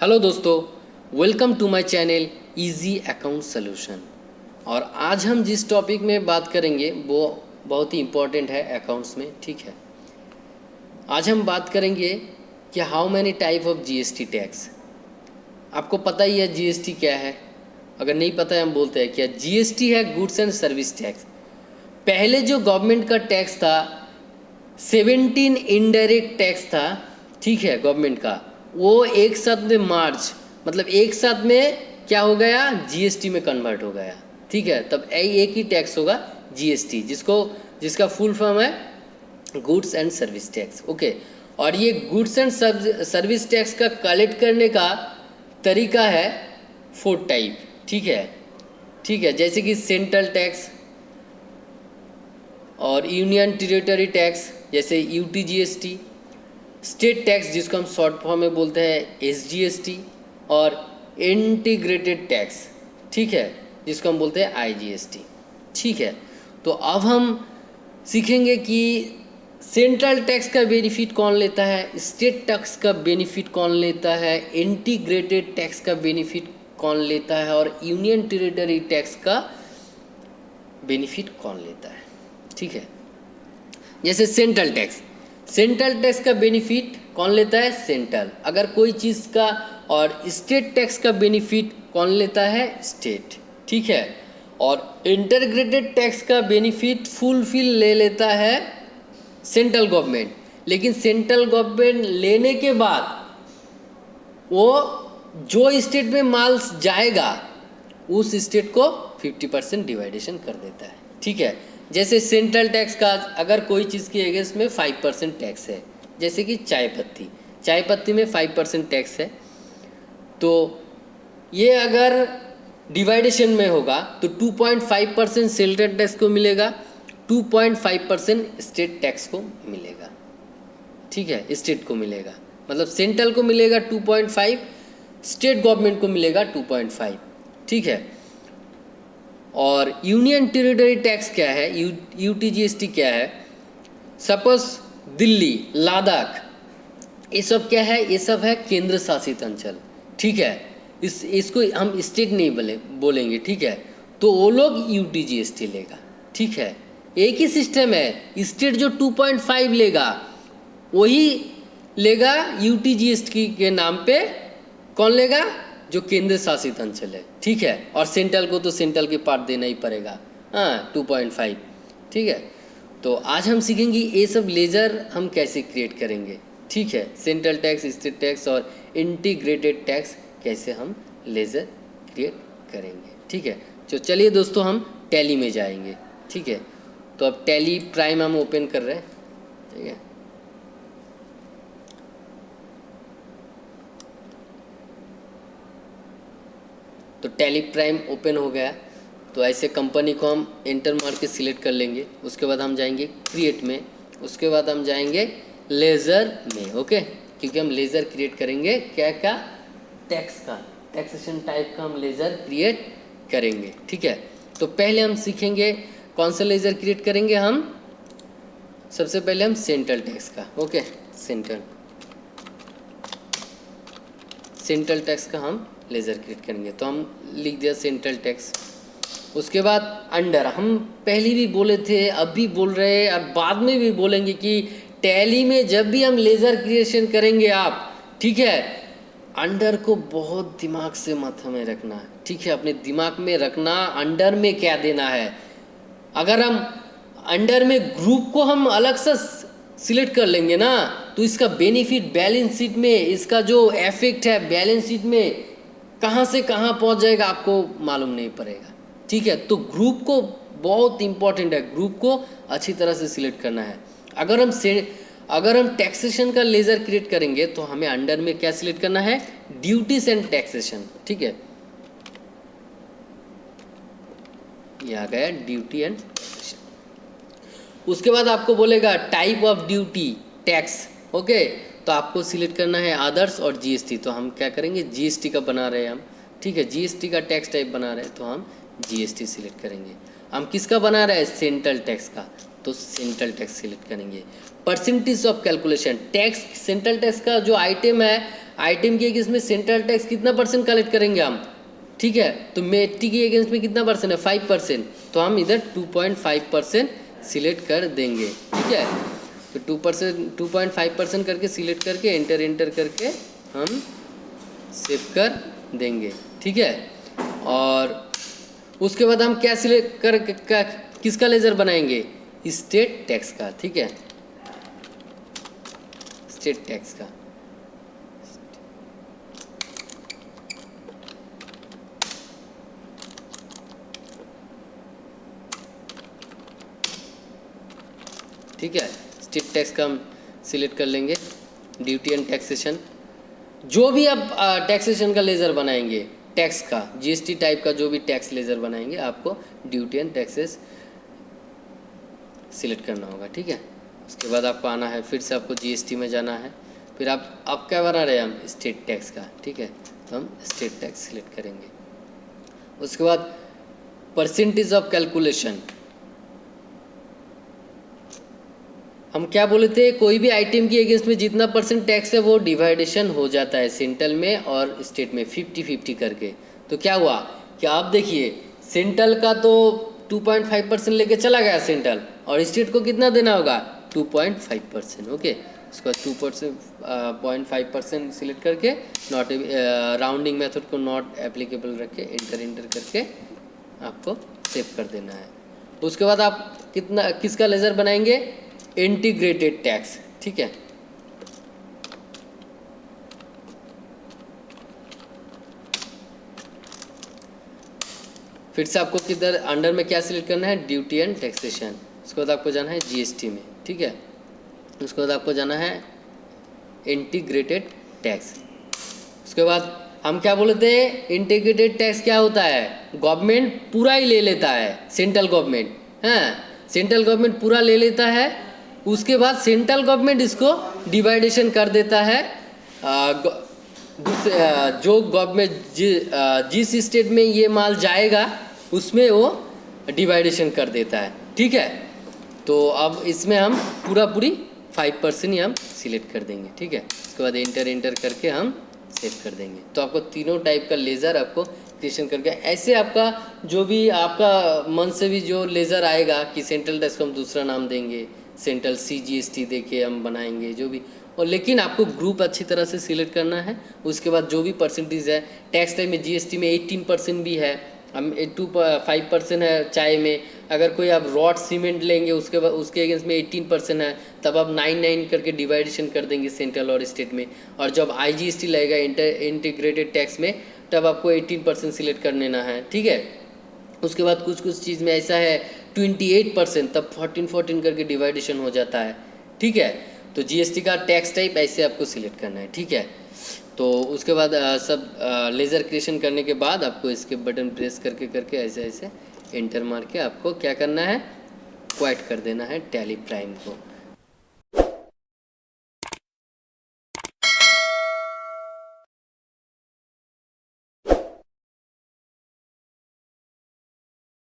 Hello दोस्तों, welcome to my channel easy account solution. और आज हम जिस टॉपिक में बात करेंगे वो बहुत ही इम्पोर्टेंट है अकाउंट्स में। ठीक है, आज हम बात करेंगे कि how many type of GST tax. आपको पता ही है जीएसटी क्या है, अगर नहीं पता है हम बोलते हैं क्या। जीएसटी है गुड्स एंड सर्विस टैक्स। पहले जो गवर्नमेंट का टैक्स था 17 इनडायरेक्ट टैक्स था, ठीक है, गवर्नमेंट का, वो एक साथ में मार्च मतलब एक साथ में क्या हो गया, जीएसटी में कन्वर्ट हो गया। ठीक है, तब एक ही टैक्स होगा जीएसटी, जिसका फुल फॉर्म है goods and service tax. Okay, और ये गुड्स एंड सर्विस टैक्स का कलेक्ट करने का तरीका है 4 टाइप। ठीक है, जैसे कि सेंट्रल टैक्स और यूनियन टेरिटरी टैक्स जैसे यूटीजीएसटी, स्टेट टैक्स जिसको हम शॉर्ट फॉर्म में बोलते हैं एसजीएसटी, और इंटीग्रेटेड टैक्स, ठीक है, जिसको हम बोलते हैं आईजीएसटी। ठीक है, तो अब हम सीखेंगे कि सेंट्रल टैक्स का बेनिफिट कौन लेता है, स्टेट टैक्स का बेनिफिट कौन लेता है, इंटीग्रेटेड टैक्स का बेनिफिट कौन लेता है, और यूनियन टेरिटरी टैक्स का बेनिफिट कौन लेता है। ठीक है, जैसे सेंट्रल टैक्स का बेनिफिट कौन लेता है, सेंट्रल। अगर कोई चीज़ का, और स्टेट टैक्स का बेनिफिट कौन लेता है, स्टेट। ठीक है, और इंटीग्रेटेड टैक्स का बेनिफिट फुलफिल ले लेता है सेंट्रल गवर्नमेंट। लेकिन सेंट्रल गवर्नमेंट लेने के बाद वो जो स्टेट में माल जाएगा उस स्टेट को 50% डिवाइडेशन कर देता है। ठीक है, जैसे सेंट्रल टैक्स का अगर कोई चीज़ के अगेंस्ट में 5% टैक्स है, जैसे कि चाय पत्ती में 5% टैक्स है, तो ये अगर डिवाइडेशन में होगा तो 2.5% सेंट्रल टैक्स को मिलेगा, 2.5% स्टेट टैक्स को मिलेगा। ठीक है, स्टेट को मिलेगा, मतलब सेंट्रल को मिलेगा 2.5, स्टेट गवर्नमेंट को मिलेगा 2.5। ठीक है, और यूनियन टेरिटरी टैक्स क्या है, यूटीजीएसटी क्या है। सपोज दिल्ली, लद्दाख, ये सब क्या है, ये सब है केंद्र शासित अंचल। ठीक है, इसको हम स्टेट नहीं बोलेंगे। ठीक है, तो वो लोग यूटीजीएसटी लेगा। ठीक है, एक ही सिस्टम है, स्टेट जो 2.5 लेगा वही लेगा यूटीजीएसटी के नाम पे। कौन लेगा, जो केंद्र शासित अंचल है। ठीक है, और सेंट्रल को तो सेंट्रल के पार्ट देना ही पड़ेगा, हाँ, 2.5। ठीक है, तो आज हम सीखेंगे ये सब लेजर हम कैसे क्रिएट करेंगे। ठीक है, सेंट्रल टैक्स, स्टेट टैक्स और इंटीग्रेटेड टैक्स कैसे हम लेजर क्रिएट करेंगे। ठीक है, तो चलिए दोस्तों हम टैली में जाएंगे। ठीक है, तो अब टैली प्राइम हम ओपन कर रहे हैं। ठीक है, तो टैली प्राइम ओपन हो गया। तो ऐसे कंपनी को हम एंटर मार के सिलेक्ट कर लेंगे। उसके बाद हम जाएंगे क्रिएट में, उसके बाद हम जाएंगे लेज़र में। ओके, क्योंकि हम लेज़र क्रिएट करेंगे क्या क्या, टैक्स का, टैक्सेशन टाइप का हम लेज़र क्रिएट करेंगे। ठीक है, तो पहले हम सीखेंगे कौन सा लेज़र क्रिएट करेंगे। हम सबसे पहले हम सेंट्रल टैक्स का, ओके, सेंट्रल टैक्स का हम लेज़र क्रिएट करेंगे। तो हम लिख दिया सेंट्रल टैक्स। उसके बाद अंडर, हम पहले भी बोले थे, अब भी बोल रहे हैं और बाद में भी बोलेंगे कि टैली में जब भी हम लेज़र क्रिएशन करेंगे आप, ठीक है, अंडर को बहुत दिमाग से मत हमें रखना है। ठीक है, अपने दिमाग में रखना अंडर में क्या देना है। अगर हम अंडर में ग्रुप को हम अलग से सिलेक्ट कर लेंगे ना, तो इसका बेनिफिट बैलेंस शीट में, इसका जो इफेक्ट है बैलेंस शीट में कहाँ से कहाँ पहुँच जाएगा आपको मालूम नहीं पड़ेगा। ठीक है, तो ग्रुप को बहुत इंपॉर्टेंट है, ग्रुप को अच्छी तरह से सिलेक्ट करना है। अगर हम टैक्सेशन का लेज़र क्रिएट करेंगे तो हमें अंडर में क्या सिलेक्ट करना है, ड्यूटीज एंड टैक्सेशन। ठीक है, ये आ गया ड्यूटी एंड टैक्सेशन। उसके बाद आपको बोलेगा type of duty tax. Okay, तो आपको सिलेक्ट करना है अदर्स और जीएसटी। तो हम क्या करेंगे, जीएसटी का बना रहे हैं हम। ठीक है, जीएसटी का टैक्स टाइप बना रहे हैं तो हम जीएसटी सिलेक्ट करेंगे। हम किसका बना रहे हैं, सेंट्रल टैक्स का, तो सेंट्रल टैक्स सिलेक्ट करेंगे। Percentage of calculation tax, central tax का जो आइटम है आइटम के अगेंस्ट में सेंट्रल टैक्स कितना परसेंट कलेक्ट करेंगे हम, ठीक है। तो मेटी के अगेंस्ट में कितना परसेंट है, 5%, तो हम इधर 2.5% सिलेक्ट कर देंगे, ठीक है। तो 2.5% करके सिलेक्ट करके एंटर करके हम सेव कर देंगे, ठीक है। और उसके बाद हम क्या सिलेक्ट किसका लेजर बनाएंगे, स्टेट टैक्स का, ठीक है, स्टेट टैक्स का। ठीक है, स्टेट टैक्स का हम सिलेक्ट कर लेंगे। ड्यूटी एंड टैक्सेशन, जो भी आप टैक्सेशन का लेजर बनाएंगे, टैक्स का जीएसटी टाइप का जो भी टैक्स लेजर बनाएंगे, आपको ड्यूटी एंड टैक्सेस सिलेक्ट करना होगा, ठीक है। उसके बाद आपको आना है, फिर से आपको जीएसटी में जाना है, फिर आप क्या बना रहे हैं, हम स्टेट टैक्स का, ठीक है। तो हम स्टेट टैक्स सिलेक्ट करेंगे। उसके बाद परसेंटेज ऑफ कैलकुलेशन, हम क्या बोले थे, कोई भी आइटम की अगेंस्ट में जितना परसेंट टैक्स है वो डिवाइडेशन हो जाता है सेंट्रल में और स्टेट में 50-50 करके। तो क्या हुआ कि आप देखिए, सेंट्रल का तो 2.5% लेके चला गया सेंट्रल, और स्टेट को कितना देना होगा, 2.5%, ओके। उसके बाद 2.5% सिलेक्ट करके नॉट राउंडिंग मेथड को नॉट एप्लीकेबल रख के एंटर करके आपको सेव कर देना है। उसके बाद आप किसका लेजर बनाएंगे, इंटीग्रेटेड टैक्स, ठीक है। फिर से आपको किधर अंडर में क्या सिलेक्ट करना है, ड्यूटी एंड टैक्सेशन। उसके बाद आपको जाना है जीएसटी में, ठीक है। उसके बाद आपको जाना है इंटीग्रेटेड टैक्स। उसके बाद हम क्या बोले थे, इंटीग्रेटेड टैक्स क्या होता है, गवर्नमेंट पूरा ही ले लेता है, सेंट्रल गवर्नमेंट, हाँ, सेंट्रल गवर्नमेंट पूरा ले लेता है। उसके बाद सेंट्रल गवर्नमेंट इसको डिवाइडेशन कर देता है, जो गवर्नमेंट जिस स्टेट में ये माल जाएगा उसमें वो डिवाइडेशन कर देता है, ठीक है। तो अब इसमें हम पूरी 5% ही हम सिलेक्ट कर देंगे, ठीक है। उसके बाद एंटर करके हम सेव कर देंगे। तो आपको तीनों टाइप का लेज़र आपको क्रिएशन करके, ऐसे आपका जो भी आपका मन से भी जो लेज़र आएगा कि सेंट्रल टैक्स को हम दूसरा नाम देंगे, सेंट्रल CGST देके हम बनाएंगे जो भी, और लेकिन आपको ग्रुप अच्छी तरह से सिलेक्ट करना है। उसके बाद जो भी परसेंटेज है, टैक्स टाइप में GST में 18% भी है, हम 5% है चाय में। अगर कोई आप रॉड सीमेंट लेंगे उसके बाद उसके अगेंस्ट में 18% है, तब आप 9 करके डिवाइडेशन कर देंगे सेंट्रल और स्टेट में। और जब IGST लगेगा इंटीग्रेटेड टैक्स में, तब आपको 18% सिलेक्ट कर लेना है, ठीक है। उसके बाद कुछ चीज़ में ऐसा है 28%, तब 14 करके डिवाइडेशन हो जाता है, ठीक है। तो GST का टैक्स टाइप ऐसे आपको सिलेक्ट करना है, ठीक है। तो उसके बाद सब लेज़र क्रिएशन करने के बाद आपको इसके बटन प्रेस करके ऐसे एंटर मार के आपको क्या करना है, क्वाइट कर देना है टैली प्राइम को।